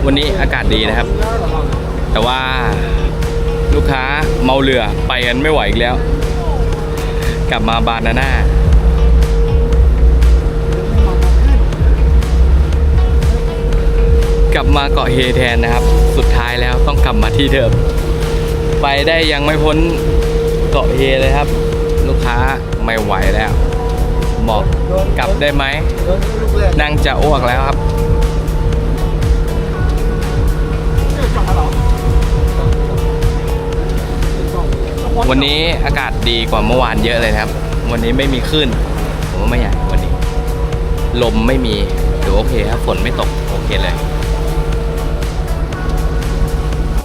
วันนี้อากาศดีนะครับแต่ว่าลูกค้าเมาเรือไปกันไม่ไหวอีกแล้วกลับมาบานาน่ากลับมาเกาะเฮแทนนะครับสุดท้ายแล้วต้องกลับมาที่เดิมไปได้ยังไม่พ้นเกาะเฮเลยครับลูกค้าไม่ไหวแล้วบอกกลับได้ไหมนั่งจะอ้วกแล้วครับวันนี้อากาศดีกว่าเมื่อวานเยอะเลยครับวันนี้ไม่มีคลื่นผมว่าไม่ใหญ่วันนี้ลมไม่มีถือโอเคครับฝนไม่ตกโอเคเลย